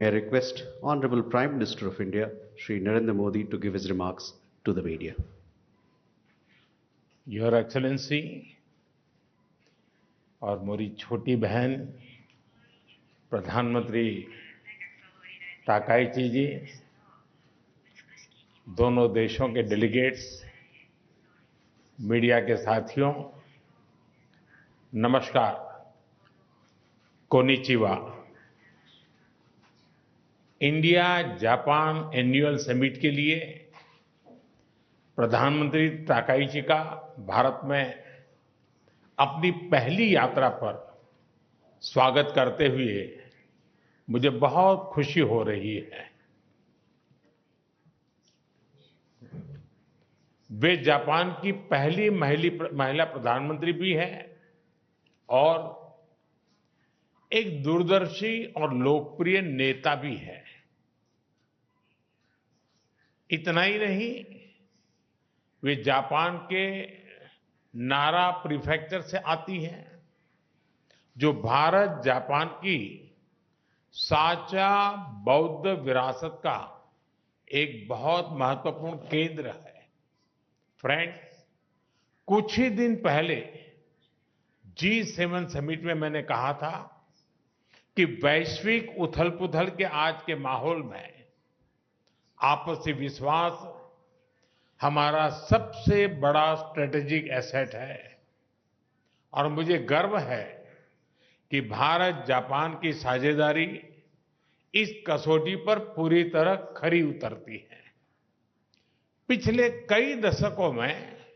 I request Honorable Prime Minister of India, Shri Narendra Modi, to give his remarks to the media. Your excellency और मेरी छोटी बहन प्रधानमंत्री ताकाईची जी, दोनों देशों के डेलीगेट्स, मीडिया के साथियों, नमस्कार, konnichiwa. India Japan annual summit के लिए प्रधानमंत्री ताकाईची का भारत में अपनी पहली यात्रा पर स्वागत करते हुए मुझे बहुत खुशी हो रही है। वे जापान की पहली महिला प्रधानमंत्री भी है और एक दूरदर्शी और लोकप्रिय नेता भी है। इतना ही नहीं, वे जापान के नारा प्रीफेक्चर से आती हैं, जो भारत जापान की साझा बौद्ध विरासत का एक बहुत महत्वपूर्ण केंद्र है। फ्रेंड्स, कुछ ही दिन पहले G7 समिट में मैंने कहा था कि वैश्विक उथल-पुथल के आज के माहौल में आपसी विश्वास हमारा सबसे बड़ा स्ट्रेटेजिक एसेट है और मुझे गर्व है कि भारत जापान की साझेदारी इस कसौटी पर पूरी तरह खरी उतरती है। पिछले कई दशकों में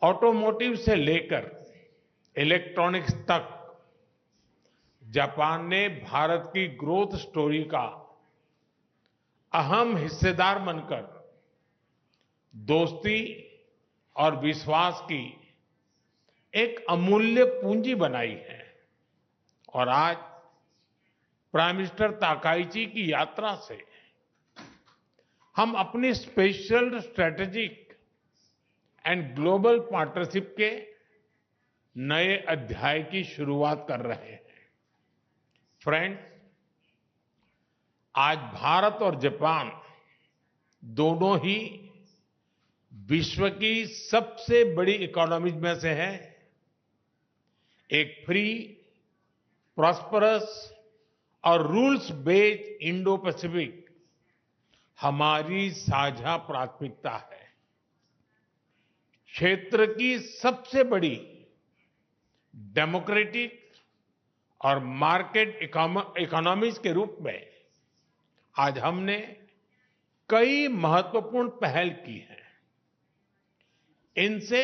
ऑटोमोटिव से लेकर इलेक्ट्रॉनिक्स तक जापान ने भारत की ग्रोथ स्टोरी का अहम हिस्सेदार बनकर दोस्ती और विश्वास की एक अमूल्य पूंजी बनाई है। और आज प्राइम मिनिस्टर ताकाईची की यात्रा से हम अपनी special strategic and global partnership के नए अध्याय की शुरुआत कर रहे हैं। फ्रेंड्स, आज भारत और जापान दोनों ही विश्व की सबसे बड़ी इकोनॉमीज में से है। एक फ्री, प्रॉस्परस और रूल्स बेस्ड इंडो पैसिफिक हमारी साझा प्राथमिकता है। क्षेत्र की सबसे बड़ी डेमोक्रेटिक और मार्केट इकोनॉमीज के रूप में आज हमने कई महत्वपूर्ण पहल की हैं। इनसे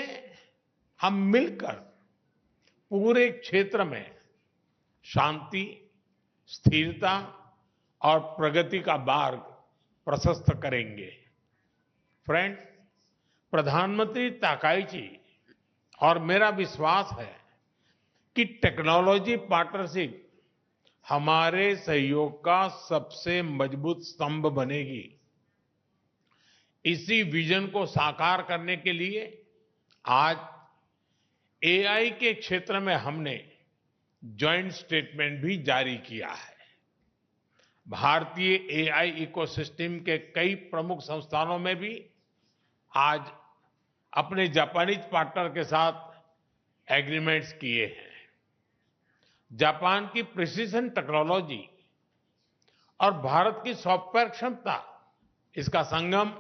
हम मिलकर पूरे क्षेत्र में शांति, स्थिरता और प्रगति का मार्ग प्रशस्त करेंगे। फ्रेंड्स, प्रधानमंत्री ताकाईची और मेरा विश्वास है कि टेक्नोलॉजी पार्टनरशिप हमारे सहयोग का सबसे मजबूत स्तंभ बनेगी। इसी विजन को साकार करने के लिए आज एआई के क्षेत्र में हमने जॉइंट स्टेटमेंट भी जारी किया है। भारतीय एआई इकोसिस्टम के कई प्रमुख संस्थानों में भी आज अपने जापानीज पार्टनर के साथ एग्रीमेंट्स किए हैं। जापान की प्रिसिजन टेक्नोलॉजी और भारत की सॉफ्टवेयर क्षमता, इसका संगम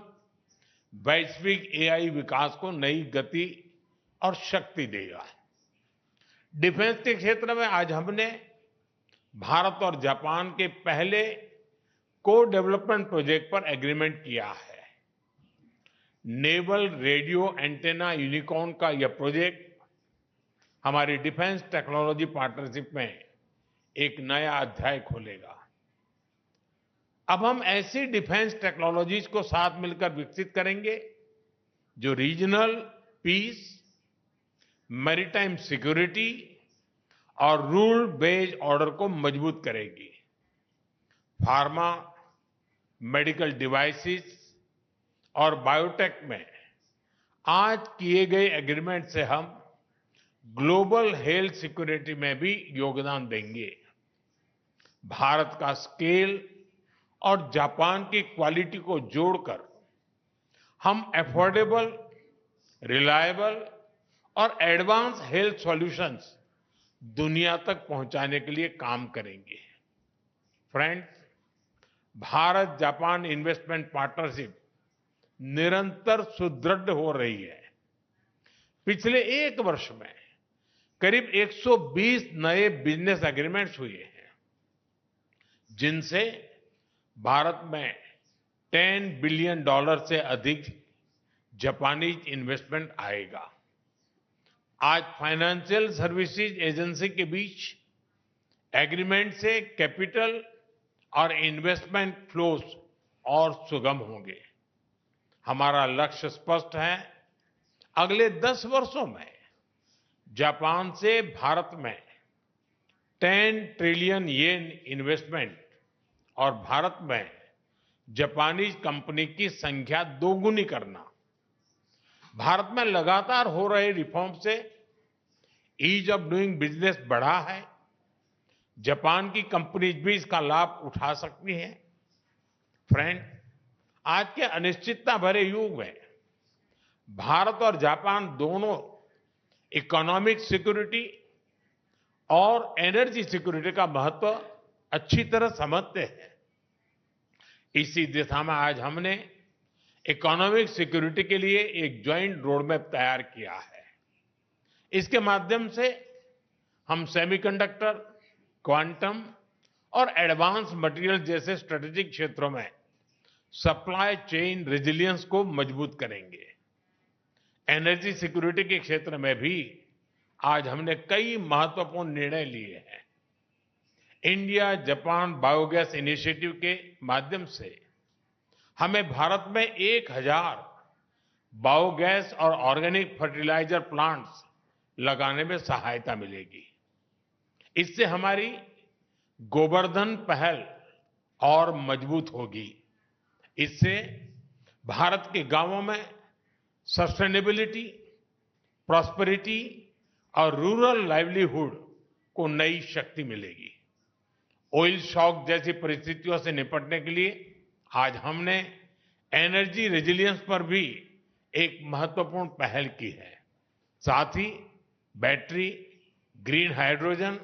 वैश्विक एआई विकास को नई गति और शक्ति देगा। डिफेंस के क्षेत्र में आज हमने भारत और जापान के पहले को डेवलपमेंट प्रोजेक्ट पर एग्रीमेंट किया है। नेवल रेडियो एंटेना यूनिकॉर्न का यह प्रोजेक्ट हमारी डिफेंस टेक्नोलॉजी पार्टनरशिप में एक नया अध्याय खोलेगा। अब हम ऐसी डिफेंस टेक्नोलॉजीज को साथ मिलकर विकसित करेंगे जो रीजनल पीस, मैरीटाइम सिक्योरिटी और रूल बेस्ड ऑर्डर को मजबूत करेगी। फार्मा, मेडिकल डिवाइसेस और बायोटेक में आज किए गए एग्रीमेंट से हम ग्लोबल हेल्थ सिक्योरिटी में भी योगदान देंगे। भारत का स्केल और जापान की क्वालिटी को जोड़कर हम अफोर्डेबल, रिलायबल और एडवांस हेल्थ सॉल्यूशंस दुनिया तक पहुंचाने के लिए काम करेंगे। Friends, Bharat Japan investment partnership निरंतर सुदृढ़ हो रही है। पिछले एक वर्ष में करीब 120 नए बिजनेस एग्रीमेंट्स हुए हैं, जिनसे भारत में $10 बिलियन से अधिक जापानीज इन्वेस्टमेंट आएगा। आज फाइनेंशियल सर्विसेज एजेंसी के बीच एग्रीमेंट से कैपिटल और इन्वेस्टमेंट फ्लोस और सुगम होंगे। हमारा लक्ष्य स्पष्ट है, अगले 10 वर्षों में जापान से भारत में 10 ट्रिलियन येन इन्वेस्टमेंट और भारत में जापानीज कंपनी की संख्या दोगुनी करना। भारत में लगातार हो रहे रिफॉर्म से ईज ऑफ डूइंग बिजनेस बढ़ा है। जापान की कंपनीज भी इसका लाभ उठा सकती हैं। फ्रेंड, आज के अनिश्चितता भरे युग में भारत और जापान दोनों इकोनॉमिक सिक्योरिटी और एनर्जी सिक्योरिटी का महत्व अच्छी तरह समझते हैं। इसी दिशा में आज हमने इकोनॉमिक सिक्योरिटी के लिए एक ज्वाइंट रोडमैप तैयार किया है। इसके माध्यम से हम सेमीकंडक्टर, क्वांटम और एडवांस मटेरियल जैसे स्ट्रेटेजिक क्षेत्रों में सप्लाई चेन रेजिलियंस को मजबूत करेंगे। एनर्जी सिक्योरिटी के क्षेत्र में भी आज हमने कई महत्वपूर्ण निर्णय लिए हैं। इंडिया जापान बायोगैस इनिशिएटिव के माध्यम से हमें भारत में 1000 बायोगैस और ऑर्गेनिक फर्टिलाइजर प्लांट्स लगाने में सहायता मिलेगी। इससे हमारी गोवर्धन पहल और मजबूत होगी। इससे भारत के गांवों में सस्टेनेबिलिटी, प्रॉस्पेरिटी और रूरल लाइवलीहुड को नई शक्ति मिलेगी। ऑयल शॉक जैसी परिस्थितियों से निपटने के लिए आज हमने एनर्जी रेजिलियंस पर भी एक महत्वपूर्ण पहल की है। साथ ही बैटरी, ग्रीन हाइड्रोजन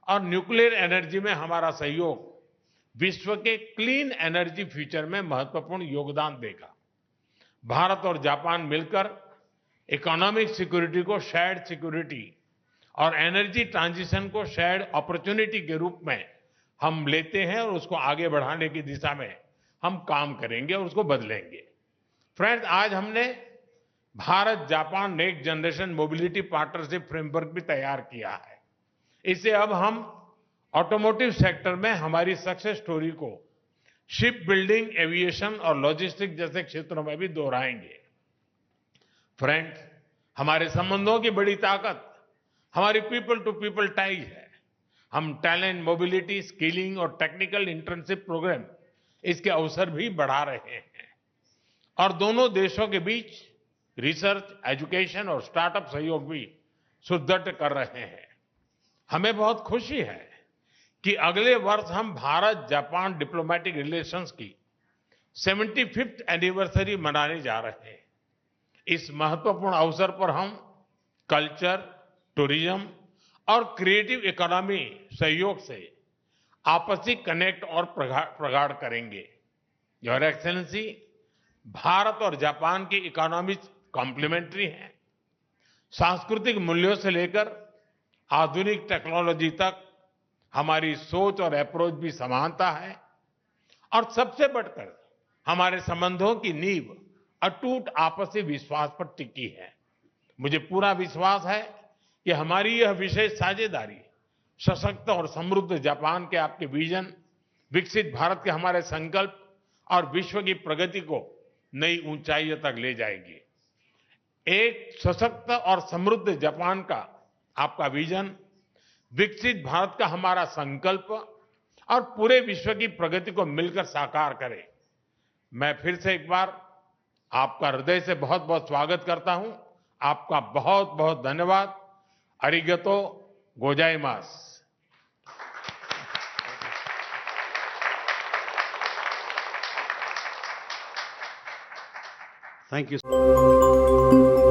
और न्यूक्लियर एनर्जी में हमारा सहयोग विश्व के क्लीन एनर्जी फ्यूचर में महत्वपूर्ण योगदान देगा। भारत और जापान मिलकर इकोनॉमिक सिक्योरिटी को शेयर्ड सिक्योरिटी और एनर्जी ट्रांजिशन को शेयर्ड अपॉर्चुनिटी के रूप में हम लेते हैं और उसको आगे बढ़ाने की दिशा में हम काम करेंगे और उसको बदलेंगे। फ्रेंड्स, आज हमने Bharat Japan next generation mobility partnership framework भी तैयार किया है। इससे अब हम ऑटोमोटिव सेक्टर में हमारी सक्सेस स्टोरी को शिप बिल्डिंग, एविएशन और लॉजिस्टिक्स जैसे क्षेत्रों में भी दोहराएंगे। फ्रेंड्स, हमारे संबंधों की बड़ी ताकत हमारी पीपल टू पीपल टाइज है। हम टैलेंट मोबिलिटी, स्किलिंग और टेक्निकल इंटर्नशिप प्रोग्राम इसके अवसर भी बढ़ा रहे हैं और दोनों देशों के बीच रिसर्च, एजुकेशन और स्टार्टअप सहयोग भी सुदृढ़ कर रहे हैं। हमें बहुत खुशी है कि अगले वर्ष हम भारत जापान डिप्लोमेटिक रिलेशंस की 75th एनिवर्सरी मनाने जा रहे हैं। इस महत्वपूर्ण अवसर पर हम कल्चर, टूरिज्म और क्रिएटिव इकोनॉमी सहयोग से आपसी कनेक्ट और प्रगाढ़ करेंगे। योर एक्सेलेंसी, भारत और जापान की इकोनॉमी कॉम्प्लीमेंट्री है। सांस्कृतिक मूल्यों से लेकर आधुनिक टेक्नोलॉजी तक हमारी सोच और अप्रोच भी समानता है और सबसे बढ़कर हमारे संबंधों की नींव अटूट आपसी विश्वास पर टिकी है। मुझे पूरा विश्वास है कि हमारी यह विशेष साझेदारी सशक्त और समृद्ध जापान के आपके विजन, विकसित भारत के हमारे संकल्प और विश्व की प्रगति को नई ऊंचाइयों तक ले जाएगी। एक सशक्त और समृद्ध जापान का आपका विजन, विकसित भारत का हमारा संकल्प और पूरे विश्व की प्रगति को मिलकर साकार करे। मैं फिर से एक बार आपका हृदय से बहुत बहुत स्वागत करता हूं। आपका बहुत बहुत धन्यवाद। अरिगतो गोजाइमास। Thank you.